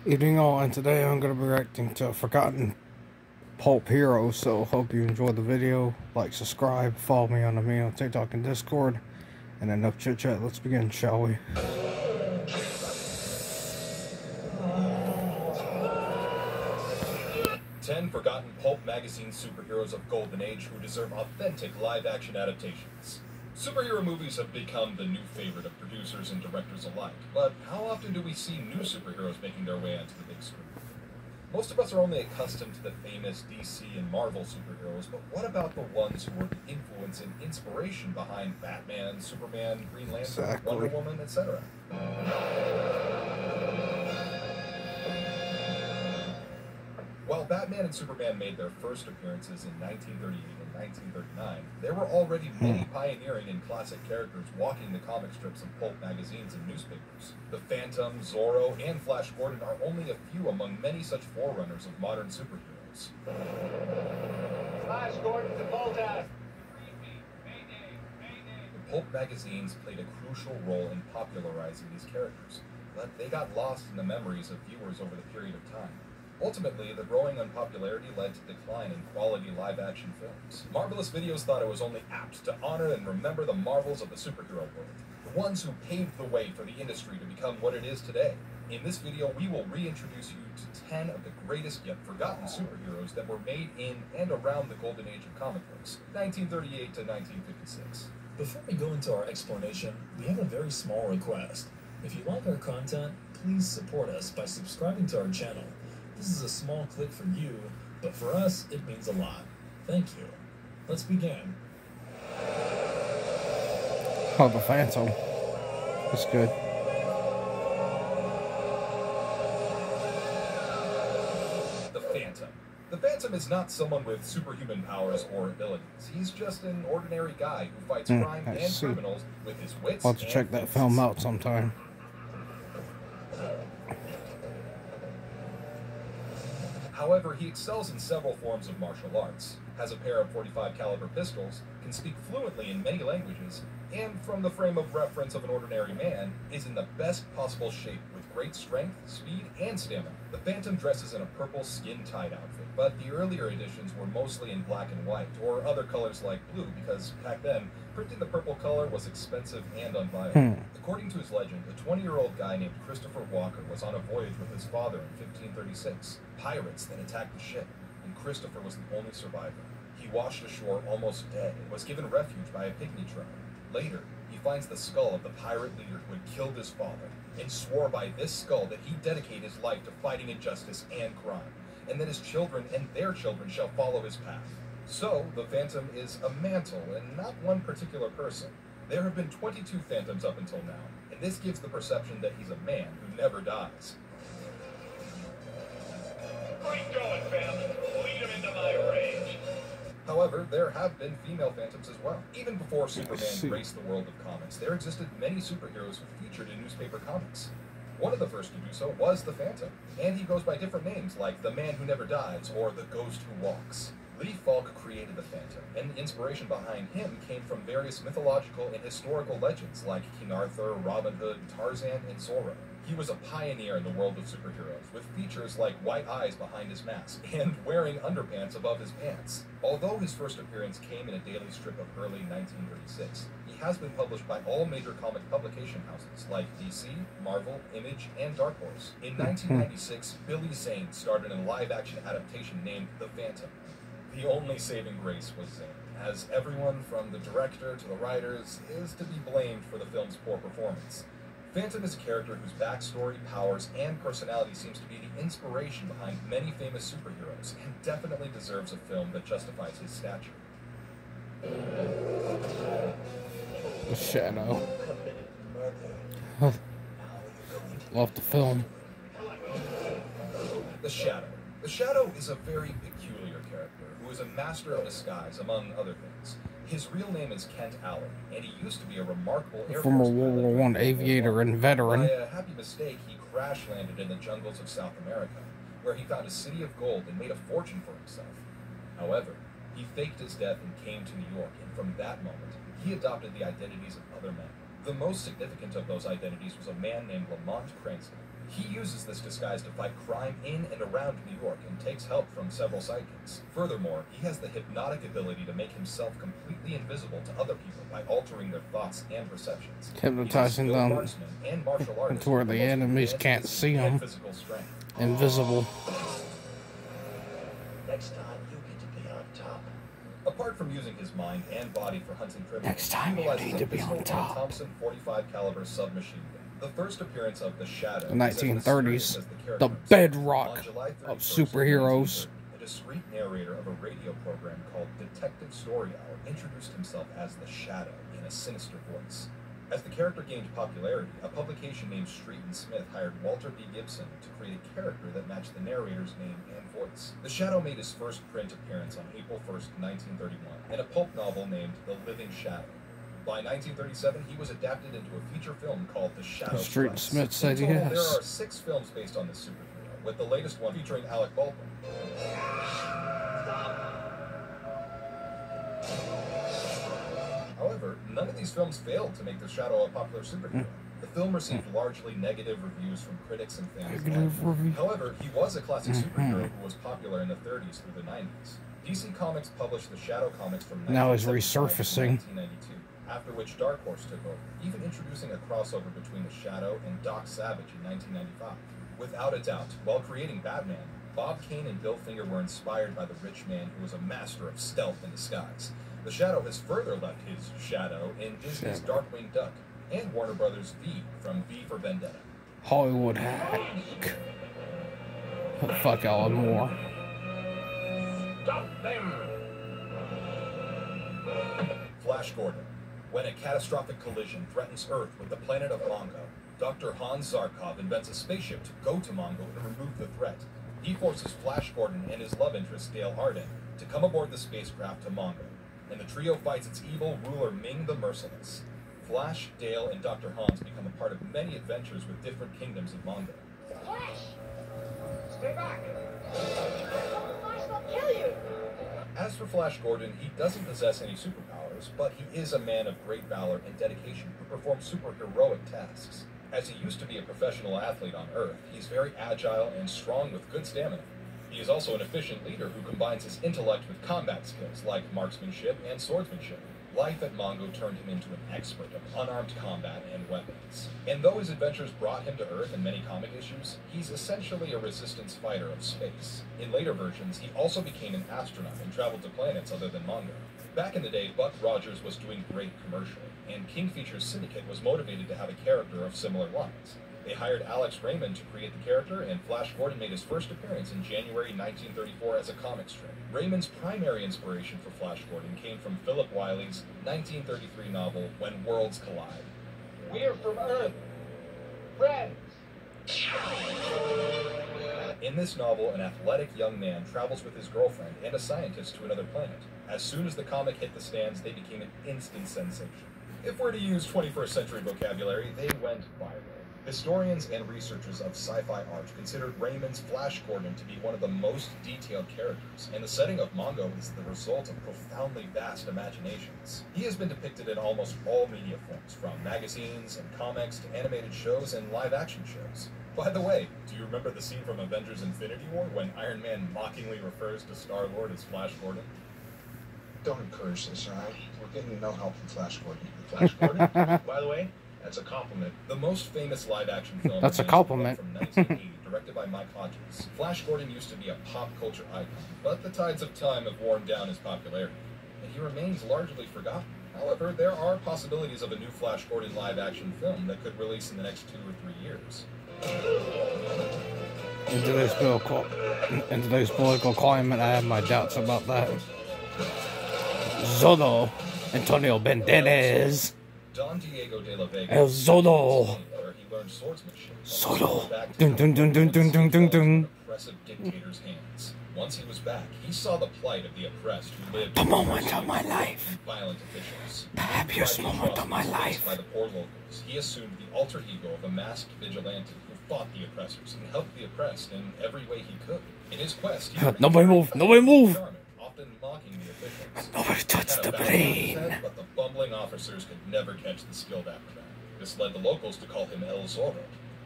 Evening all, and today I'm going to be reacting to Forgotten Pulp Hero, so hope you enjoyed the video. Like, subscribe, follow me on TikTok and Discord, and enough chit chat, let's begin, shall we? 10 forgotten pulp magazine superheroes of Golden Age who deserve authentic live-action adaptations. Superhero movies have become the new favorite of producers and directors alike, but how often do we see new superheroes making their way onto the big screen? Most of us are only accustomed to the famous DC and Marvel superheroes, but what about the ones who were the influence and inspiration behind Batman, Superman, Green Lantern, Wonder Woman, etc.? While Batman and Superman made their first appearances in 1938 and 1939, there were already many pioneering and classic characters walking the comic strips of pulp magazines and newspapers. The Phantom, Zorro, and Flash Gordon are only a few among many such forerunners of modern superheroes. Flash Gordon to Bolton. The pulp magazines played a crucial role in popularizing these characters, but they got lost in the memories of viewers over the period of time. Ultimately, the growing unpopularity led to decline in quality live-action films. Marvelous Videos thought it was only apt to honor and remember the marvels of the superhero world, the ones who paved the way for the industry to become what it is today. In this video, we will reintroduce you to 10 of the greatest yet forgotten superheroes that were made in and around the golden age of comic books, 1938 to 1956. Before we go into our explanation, we have a very small request. If you like our content, please support us by subscribing to our channel. This is a small click for you, but for us, it means a lot. Thank you. Let's begin. Oh, the Phantom. That's good. The Phantom. The Phantom is not someone with superhuman powers or abilities. He's just an ordinary guy who fights crime and criminals with his wits. I'll have to check that film out sometime. However, he excels in several forms of martial arts, has a pair of .45 caliber pistols, can speak fluently in many languages, and from the frame of reference of an ordinary man, is in the best possible shape with great strength, speed, and stamina. The Phantom dresses in a purple skin-tied outfit, but the earlier editions were mostly in black and white, or other colors like blue, because back then, printing the purple color was expensive and unviable. According to his legend, a 20-year-old guy named Christopher Walker was on a voyage with his father in 1536. Pirates then attacked the ship, and Christopher was the only survivor. He washed ashore almost dead and was given refuge by a pygmy tribe. Later, he finds the skull of the pirate leader who had killed his father, and swore by this skull that he'd dedicate his life to fighting injustice and crime, and that his children and their children shall follow his path. So, the Phantom is a mantle, and not one particular person. There have been 22 Phantoms up until now, and this gives the perception that he's a man who never dies. Keep going, fam. Lead him into my rage. However, there have been female Phantoms as well. Even before Superman graced the world of comics, there existed many superheroes who featured in newspaper comics. One of the first to do so was the Phantom, and he goes by different names like the Man Who Never Dies or the Ghost Who Walks. Lee Falk created the Phantom, and the inspiration behind him came from various mythological and historical legends like King Arthur, Robin Hood, Tarzan, and Zorro. He was a pioneer in the world of superheroes, with features like white eyes behind his mask, and wearing underpants above his pants. Although his first appearance came in a daily strip of early 1936, he has been published by all major comic publication houses like DC, Marvel, Image, and Dark Horse. In 1996, Billy Zane started a live-action adaptation named The Phantom. The only saving grace was Zane, as everyone from the director to the writers is to be blamed for the film's poor performance. Phantom is a character whose backstory, powers, and personality seems to be the inspiration behind many famous superheroes, and definitely deserves a film that justifies his stature. The Shadow. Love the film. The Shadow. The Shadow is a very peculiar character who is a master of disguise, among other things. His real name is Kent Allen, and he used to be a remarkable Air Force former World War I aviator and veteran. By a happy mistake, he crash-landed in the jungles of South America, where he found a city of gold and made a fortune for himself. However, he faked his death and came to New York, and from that moment, he adopted the identities of other men. The most significant of those identities was a man named Lamont Cranston, He uses this disguise to fight crime in and around New York and takes help from several sidekicks. Furthermore, he has the hypnotic ability to make himself completely invisible to other people by altering their thoughts and perceptions. Hypnotizing them to where the enemies can't see him. Invisible. Next time you get to be on top. Apart from using his mind and body for hunting criminals, Next time you need to be on top. Thompson 45 caliber submachine gun. The first appearance of the Shadow, The 1930s, the bedrock of superheroes. A discreet narrator of a radio program called Detective Story Hour introduced himself as the Shadow in a sinister voice. As the character gained popularity, a publication named Street and Smith hired Walter B. Gibson to create a character that matched the narrator's name and voice. The Shadow made his first print appearance on April 1st, 1931, in a pulp novel named The Living Shadow. By 1937, he was adapted into a feature film called The Shadow. Street and Smith said In total, yes. There are 6 films based on this superhero, with the latest one featuring Alec Baldwin. However, none of these films failed to make the Shadow a popular superhero. The film received largely negative reviews from critics and fans alike. However, he was a classic superhero who was popular in the 30s through the 90s. DC Comics published the Shadow comics from Now he's 1975 to resurfacing. 1992, after which Dark Horse took over, even introducing a crossover between the Shadow and Doc Savage in 1995. Without a doubt, while creating Batman, Bob Kane and Bill Finger were inspired by the rich man who was a master of stealth and disguise. The Shadow has further left his shadow in Disney's Darkwing Duck and Warner Brothers' V from V for Vendetta. Hollywood hack. Fuck Alan Moore. Stop them! Flash Gordon. When a catastrophic collision threatens Earth with the planet of Mongo, Dr. Hans Zarkov invents a spaceship to go to Mongo and remove the threat. He forces Flash Gordon and his love interest, Dale Arden, to come aboard the spacecraft to Mongo, and the trio fights its evil ruler Ming the Merciless. Flash, Dale, and Dr. Hans become a part of many adventures with different kingdoms of Mongo. Flash! Stay back! Flash will kill you! As for Flash Gordon, he doesn't possess any superpowers, but he is a man of great valor and dedication who performs superheroic tasks. As he used to be a professional athlete on Earth, he's very agile and strong with good stamina. He is also an efficient leader who combines his intellect with combat skills like marksmanship and swordsmanship. Life at Mongo turned him into an expert of unarmed combat and weapons. And though his adventures brought him to Earth in many comic issues, he's essentially a resistance fighter of space. In later versions, he also became an astronaut and traveled to planets other than Mongo. Back in the day, Buck Rogers was doing great commercially, and King Features Syndicate was motivated to have a character of similar lines. They hired Alex Raymond to create the character, and Flash Gordon made his first appearance in January 1934 as a comic strip. Raymond's primary inspiration for Flash Gordon came from Philip Wiley's 1933 novel, When Worlds Collide. We're from Earth. Friends. In this novel, an athletic young man travels with his girlfriend and a scientist to another planet. As soon as the comic hit the stands, they became an instant sensation. If we're to use 21st century vocabulary, they went viral. Historians and researchers of sci-fi art considered Raymond's Flash Gordon to be one of the most detailed characters, and the setting of Mongo is the result of profoundly vast imaginations. He has been depicted in almost all media forms, from magazines and comics to animated shows and live-action shows. By the way, do you remember the scene from Avengers Infinity War when Iron Man mockingly refers to Star-Lord as Flash Gordon? Don't encourage this, all right? We're getting no help from Flash Gordon. Flash Gordon, by the way, that's a compliment. The most famous live-action film That's a remains compliment. from 1980, directed by Mike Hodges. Flash Gordon used to be a pop culture icon, but the tides of time have worn down his popularity, and he remains largely forgotten. However, there are possibilities of a new Flash Gordon live-action film that could release in the next 2 or 3 years. In today's political climate, I have my doubts about that. Zodo, Antonio Banderas. Don Diego de la Vega, El Zodo. where he learned swordsmanship. Zodo. Back to Dun dun dun dun dun dun dun dun. oppressive dictator's hands. Once he was back, he saw the plight of the oppressed who lived The moment of my life. and violent officials. The happiest moment of my life. By the poor locals, he assumed the alter ego of a masked vigilante who fought the oppressors and helped the oppressed in every way he could. In his quest, he Nobody move, nobody move. often mocking the officials. Nobody touch Had a the battle brain. set, but the bumbling officers could never catch the skilled acrobat. This led the locals to call him El Zorro.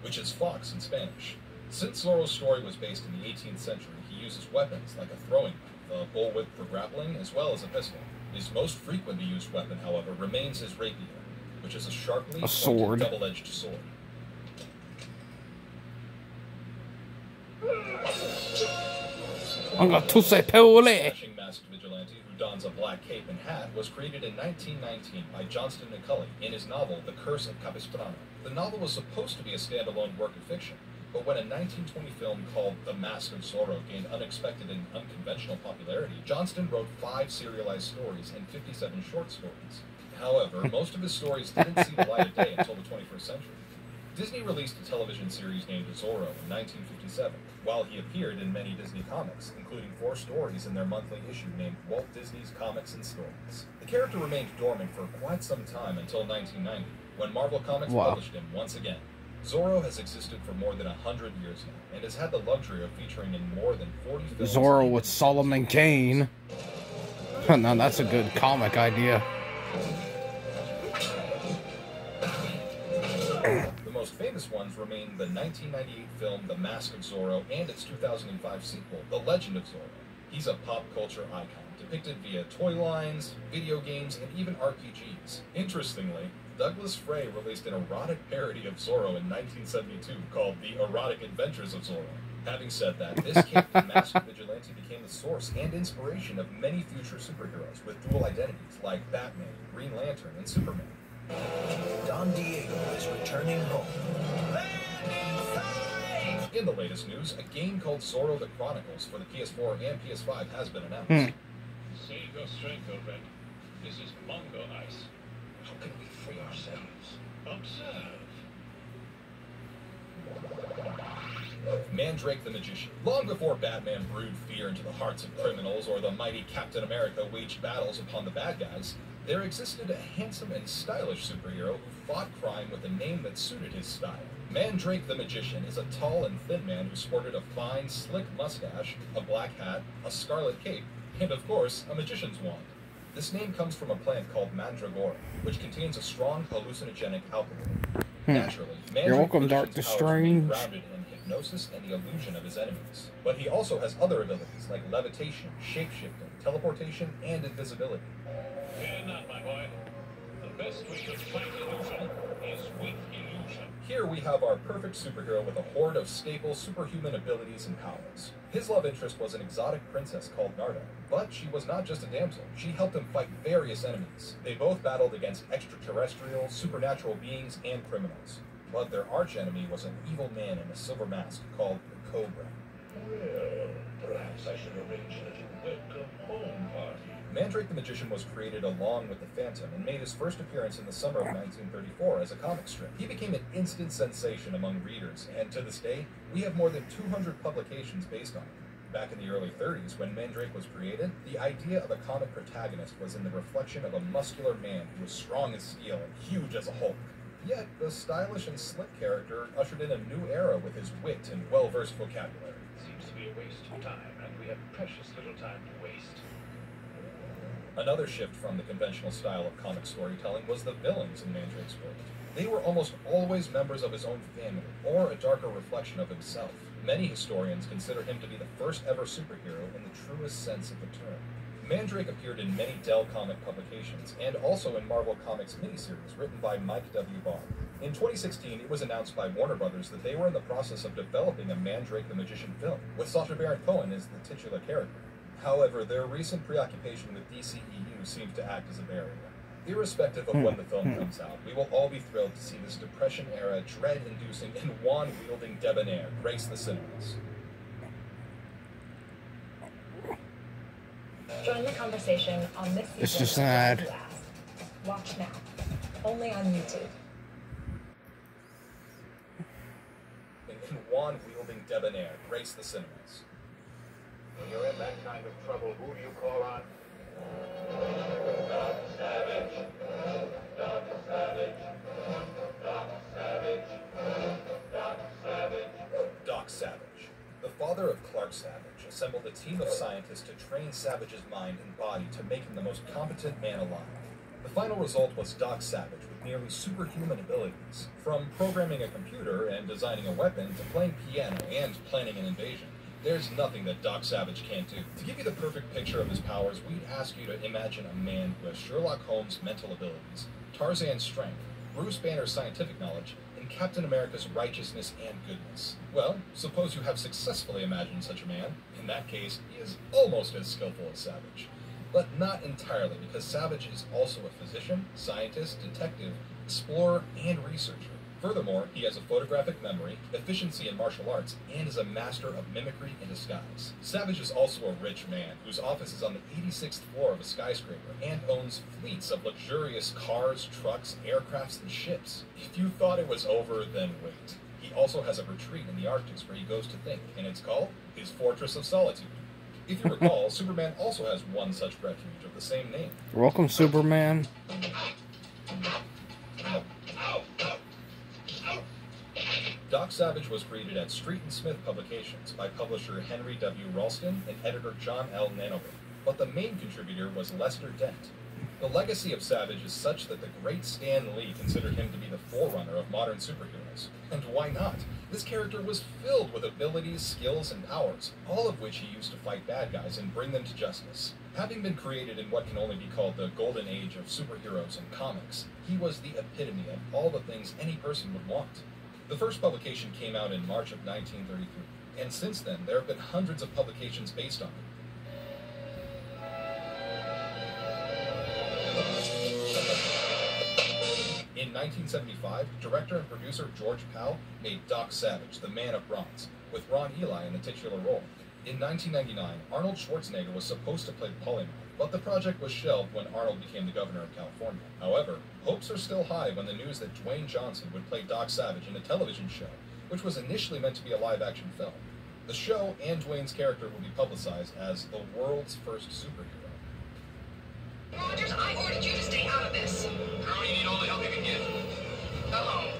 which is fox in Spanish. Since Zorro's story was based in the 18th century, he uses weapons like a throwing knife, a bullwhip for grappling, as well as a pistol. His most frequently used weapon, however, remains his rapier, which is a sharply pointed double-edged sword. I'm going to say pole. Smashing masked vigilante who dons a black cape and hat was created in 1919 by Johnston McCulley in his novel The Curse of Capistrano. The novel was supposed to be a standalone work of fiction, but when a 1920 film called The Mask of Zorro gained unexpected and unconventional popularity, Johnston wrote 5 serialized stories and 57 short stories. However, most of his stories didn't see the light of day until the 21st century. Disney released a television series named Zorro in 1957, while he appeared in many Disney comics, including 4 stories in their monthly issue named Walt Disney's Comics and Stories. The character remained dormant for quite some time until 1990, when Marvel Comics published him once again. Zorro has existed for more than 100 years now, and has had the luxury of featuring in more than 40 films. Zorro with Solomon Kane. Now that's a good comic idea. The most famous ones remain the 1998 film The Mask of Zorro and its 2005 sequel, The Legend of Zorro. He's a pop culture icon, depicted via toy lines, video games, and even RPGs. Interestingly, Douglas Frey released an erotic parody of Zorro in 1972 called The Erotic Adventures of Zorro. Having said that, this caped masked vigilante became the source and inspiration of many future superheroes with dual identities like Batman, Green Lantern, and Superman. Don Diego is returning home. In the latest news, a game called Zorro the Chronicles for the PS4 and PS5 has been announced. Save your strength, old friend. This is Mongo Ice. How can we free ourselves? Observe. Mandrake the Magician. Long before Batman brewed fear into the hearts of criminals or the mighty Captain America waged battles upon the bad guys, there existed a handsome and stylish superhero who fought crime with a name that suited his style. Mandrake the Magician is a tall and thin man who sported a fine, slick mustache, a black hat, a scarlet cape, and of course, a magician's wand. This name comes from a plant called mandragora, which contains a strong hallucinogenic alcohol. Naturally, You're welcome, Mandrake's Doctor powers Strange. remain grounded in hypnosis and the illusion of his enemies. But he also has other abilities like levitation, shape-shifting, teleportation, and invisibility. Fear not, my boy. The best way to fight illusion is with illusion. Here we have our perfect superhero with a horde of staple superhuman abilities and powers. His love interest was an exotic princess called Narda, but she was not just a damsel. She helped him fight various enemies. They both battled against extraterrestrials, supernatural beings, and criminals. But their archenemy was an evil man in a silver mask called the Cobra. Well, perhaps I should arrange a little welcome home party. Mandrake the Magician was created along with the Phantom and made his first appearance in the summer of 1934 as a comic strip. He became an instant sensation among readers, and to this day, we have more than 200 publications based on him. Back in the early 30s, when Mandrake was created, the idea of a comic protagonist was in the reflection of a muscular man who was strong as steel and huge as a Hulk. Yet, the stylish and slick character ushered in a new era with his wit and well-versed vocabulary. Seems to be a waste of time, and we have precious little time to waste. Another shift from the conventional style of comic storytelling was the villains in Mandrake's world. They were almost always members of his own family, or a darker reflection of himself. Many historians consider him to be the first ever superhero in the truest sense of the term. Mandrake appeared in many Dell comic publications, and also in Marvel Comics miniseries written by Mike W. Barr. In 2016, it was announced by Warner Brothers that they were in the process of developing a Mandrake the Magician film, with Sacha Baron Cohen as the titular character. However, their recent preoccupation with DCEU seems to act as a barrier. Irrespective of when the film comes out, we will all be thrilled to see this Depression-era, dread-inducing, and wand-wielding debonair grace the cinemas. Join the conversation on this season. It's just an ad. Watch now. Only on YouTube. And wand-wielding debonair grace the cinemas. When you're in that kind of trouble, who do you call on? Doc Savage. Doc Savage. Doc Savage. Doc Savage. Doc Savage, the father of Clark Savage, assembled a team of scientists to train Savage's mind and body to make him the most competent man alive. The final result was Doc Savage, with nearly superhuman abilities. From programming a computer and designing a weapon to playing piano and planning an invasion, there's nothing that Doc Savage can't do. To give you the perfect picture of his powers, we'd ask you to imagine a man who has Sherlock Holmes' mental abilities, Tarzan's strength, Bruce Banner's scientific knowledge, and Captain America's righteousness and goodness. Well, suppose you have successfully imagined such a man. In that case, he is almost as skillful as Savage. But not entirely, because Savage is also a physician, scientist, detective, explorer, and researcher. Furthermore, he has a photographic memory, efficiency in martial arts, and is a master of mimicry and disguise. Savage is also a rich man whose office is on the 86th floor of a skyscraper and owns fleets of luxurious cars, trucks, aircrafts, and ships. If you thought it was over, then wait. He also has a retreat in the Arctic where he goes to think, and it's called his Fortress of Solitude. If you recall, Superman also has one such refuge of the same name. Welcome, Superman. Doc Savage was created at Street and Smith Publications by publisher Henry W. Ralston and editor John L. Nanover, but the main contributor was Lester Dent. The legacy of Savage is such that the great Stan Lee considered him to be the forerunner of modern superheroes. And why not? This character was filled with abilities, skills, and powers, all of which he used to fight bad guys and bring them to justice. Having been created in what can only be called the golden age of superheroes and comics, he was the epitome of all the things any person would want. The first publication came out in March of 1933, and since then there have been hundreds of publications based on it. In 1975, director and producer George Powell made Doc Savage, the Man of Bronze, with Ron Ely in the titular role. In 1999, Arnold Schwarzenegger was supposed to play Polymorph, but the project was shelved when Arnold became the governor of California. However, hopes are still high when the news that Dwayne Johnson would play Doc Savage in a television show, which was initially meant to be a live-action film. The show and Dwayne's character will be publicized as the world's first superhero. Rogers, I ordered you to stay out of this. Girl, you need all the help you can get. Go home.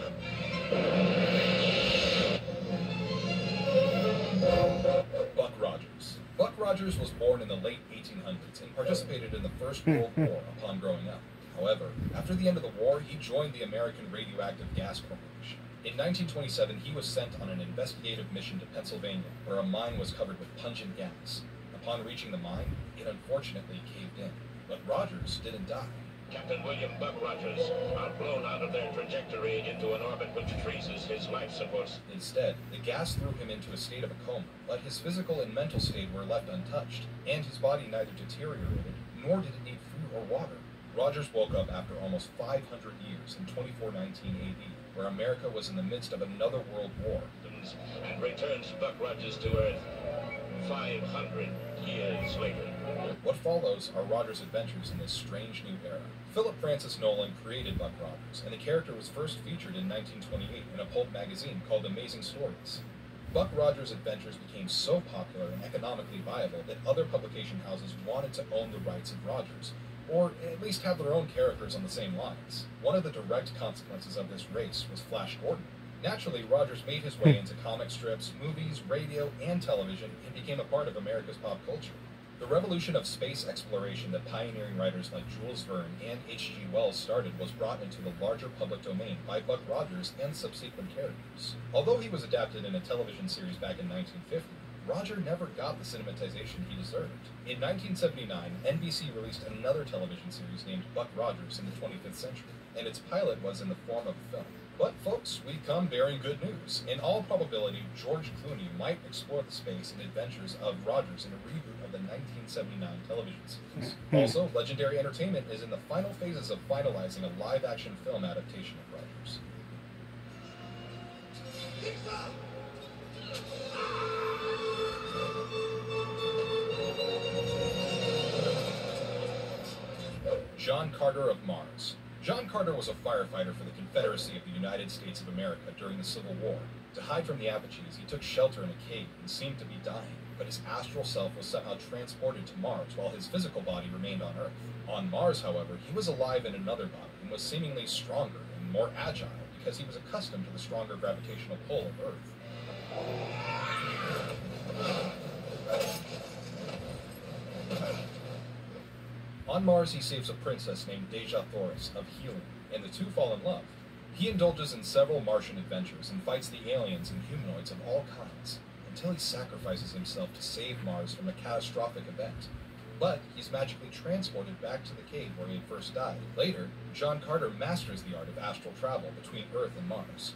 Buck Rogers. Buck Rogers was born in the late 1800s and participated in the First World War upon growing up. However, after the end of the war, he joined the American Radioactive Gas Corporation. In 1927, he was sent on an investigative mission to Pennsylvania, where a mine was covered with pungent gas. Upon reaching the mine, it unfortunately caved in. But Rogers didn't die. Captain William Buck Rogers are blown out of their trajectory into an orbit which freezes his life supports. Instead, the gas threw him into a state of a coma, but his physical and mental state were left untouched, and his body neither deteriorated, nor did it need food or water. Rogers woke up after almost 500 years in 2419 AD, where America was in the midst of another world war. And returns Buck Rogers to Earth 500 years later. What follows are Rogers' adventures in this strange new era. Philip Francis Nolan created Buck Rogers, and the character was first featured in 1928 in a pulp magazine called Amazing Stories. Buck Rogers' adventures became so popular and economically viable that other publication houses wanted to own the rights of Rogers, or at least have their own characters on the same lines. One of the direct consequences of this race was Flash Gordon. Naturally, Rogers made his way into comic strips, movies, radio, and television, and became a part of America's pop culture. The revolution of space exploration that pioneering writers like Jules Verne and H.G. Wells started was brought into the larger public domain by Buck Rogers and subsequent characters. Although he was adapted in a television series back in 1950, Roger never got the cinematization he deserved. In 1979, NBC released another television series named Buck Rogers in the 25th Century, and its pilot was in the form of a film. But folks, we come bearing good news. In all probability, George Clooney might explore the space and adventures of Rogers in a reboot of the 1979 television series. Also, Legendary Entertainment is in the final phases of finalizing a live-action film adaptation of Rogers. John Carter of Mars. John Carter was a firefighter for the Confederacy of the United States of America during the Civil War. To hide from the Apaches, he took shelter in a cave and seemed to be dying, but his astral self was somehow transported to Mars while his physical body remained on Earth. On Mars, however, he was alive in another body and was seemingly stronger and more agile because he was accustomed to the stronger gravitational pull of Earth. On Mars, he saves a princess named Deja Thoris of Helium. and the two fall in love. He indulges in several Martian adventures and fights the aliens and humanoids of all kinds, until he sacrifices himself to save Mars from a catastrophic event. But he's magically transported back to the cave where he had first died. Later, John Carter masters the art of astral travel between Earth and Mars.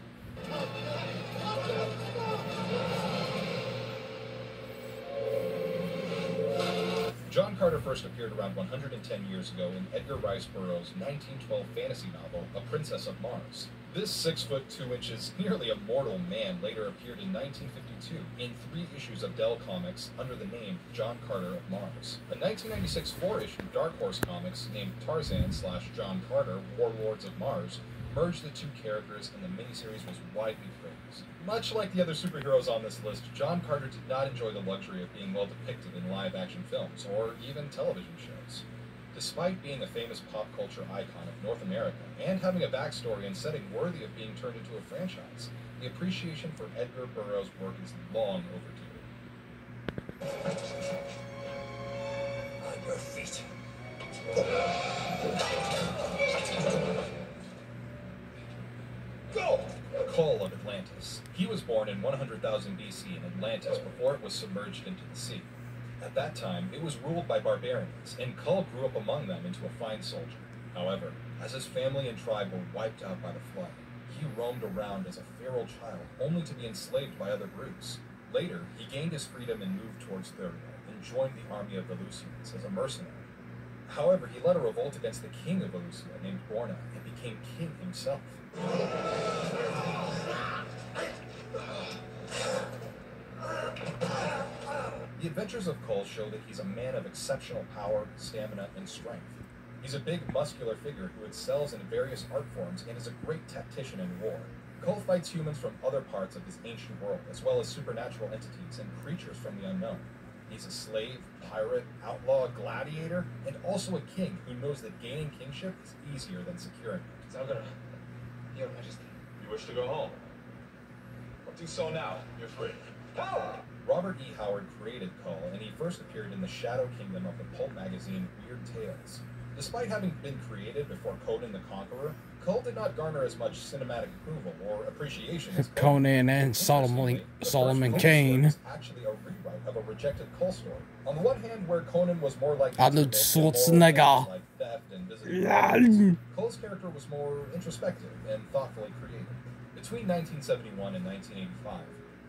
John Carter first appeared around 110 years ago in Edgar Rice Burroughs' 1912 fantasy novel, A Princess of Mars. This 6 foot 2 inches, nearly immortal man later appeared in 1952 in 3 issues of Dell Comics under the name John Carter of Mars. A 1996 4-issue Dark Horse Comics named Tarzan/John Carter, Warlords of Mars, merged the two characters, and the miniseries was widely praised. Much like the other superheroes on this list, John Carter did not enjoy the luxury of being well depicted in live-action films or even television shows. Despite being a famous pop culture icon of North America and having a backstory and setting worthy of being turned into a franchise, the appreciation for Edgar Burroughs' work is long overdue. On your feet. Go! Kull of Atlantis. He was born in 100,000 BC in Atlantis before it was submerged into the sea. At that time, it was ruled by barbarians, and Kull grew up among them into a fine soldier. However, as his family and tribe were wiped out by the flood, he roamed around as a feral child, only to be enslaved by other groups. Later, he gained his freedom and moved towards Thuria, and joined the army of Valusians as a mercenary. However, he led a revolt against the king of Valusia named Borna, and became king himself. The adventures of Kull show that he's a man of exceptional power, stamina, and strength. He's a big, muscular figure who excels in various art forms and is a great tactician in war. Kull fights humans from other parts of his ancient world, as well as supernatural entities and creatures from the unknown. He's a slave, pirate, outlaw, gladiator, and also a king who knows that gaining kingship is easier than securing it. Zalgara, Your Majesty. You wish to go home? Well, do so now. You're free. Go! Robert E. Howard created Kull, and he first appeared in the Shadow Kingdom of the pulp magazine Weird Tales. Despite having been created before Conan the Conqueror, Kull did not garner as much cinematic approval or appreciation as Conan and Solomon Kane. Was actually a rewrite of a rejected Kull story. On the one hand, where Conan was more like Arnold Schwarzenegger. like theft and visiting Kull's character was more introspective and thoughtfully created. Between 1971 and 1985,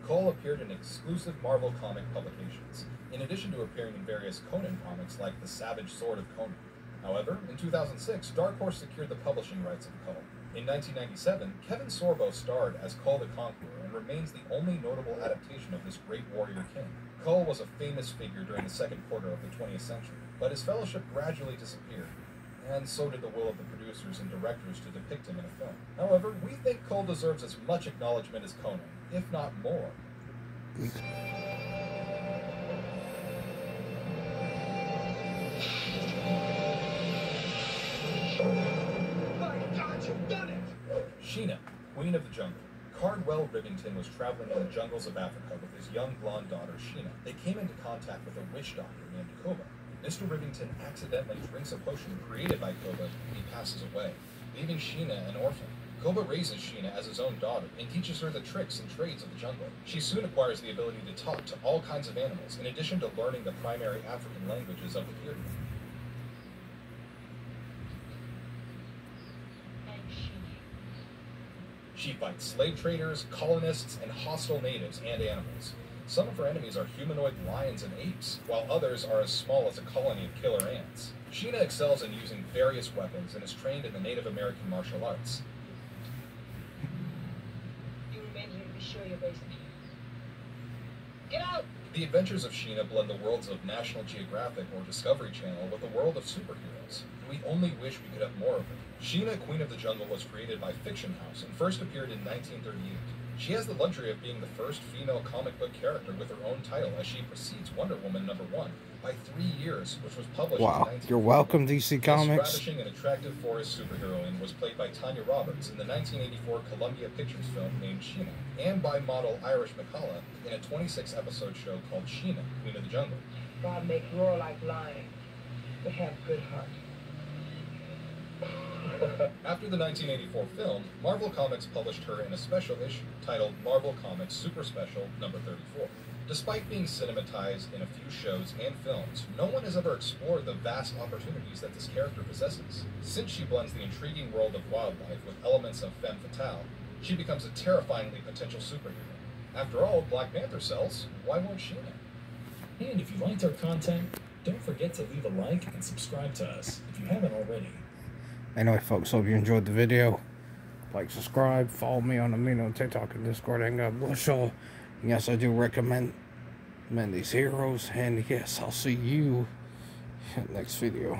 Kull appeared in exclusive Marvel comic publications, in addition to appearing in various Conan comics like The Savage Sword of Conan. However, in 2006, Dark Horse secured the publishing rights of Kull. In 1997, Kevin Sorbo starred as Kull the Conqueror and remains the only notable adaptation of this great warrior king. Kull was a famous figure during the second quarter of the 20th century, but his fellowship gradually disappeared, and so did the will of the producers and directors to depict him in a film. However, we think Kull deserves as much acknowledgement as Conan, if not more. My God, you've done it! Sheena, Queen of the Jungle. Cardwell Rivington was traveling in the jungles of Africa with his young blonde daughter, Sheena. They came into contact with a witch doctor named Koba. Mr. Rivington accidentally drinks a potion created by Koba and he passes away, leaving Sheena an orphan. Koba raises Sheena as his own daughter and teaches her the tricks and trades of the jungle. She soon acquires the ability to talk to all kinds of animals, in addition to learning the primary African languages of the period. She fights slave traders, colonists, and hostile natives and animals. Some of her enemies are humanoid lions and apes, while others are as small as a colony of killer ants. Sheena excels in using various weapons and is trained in the Native American martial arts. You remain here to be sure you're based. Get out! The adventures of Sheena blend the worlds of National Geographic or Discovery Channel with the world of superheroes. We only wish we could have more of it. Sheena, Queen of the Jungle was created by Fiction House and first appeared in 1938. She has the luxury of being the first female comic book character with her own title as she precedes Wonder Woman #1 by 3 years, which was published in 1940. You're welcome, DC Comics. This ravishing and attractive forest superheroine was played by Tanya Roberts in the 1984 Columbia Pictures film named Sheena, and by model Irish McCullough in a 26-episode show called Sheena, Queen of the Jungle. God make roar like lion, but have good heart. After the 1984 film, Marvel Comics published her in a special issue titled Marvel Comics Super Special number 34. Despite being cinematized in a few shows and films, no one has ever explored the vast opportunities that this character possesses. Since she blends the intriguing world of wildlife with elements of femme fatale, she becomes a terrifyingly potential superhero. After all, Black Panther sells, why won't she now? And if you liked our content, don't forget to leave a like and subscribe to us if you haven't already. Anyway, folks, hope you enjoyed the video. Like, subscribe, follow me on Amino, TikTok, and Discord, and God bless y'all. And yes, I do recommend these heroes, and yes, I'll see you in the next video.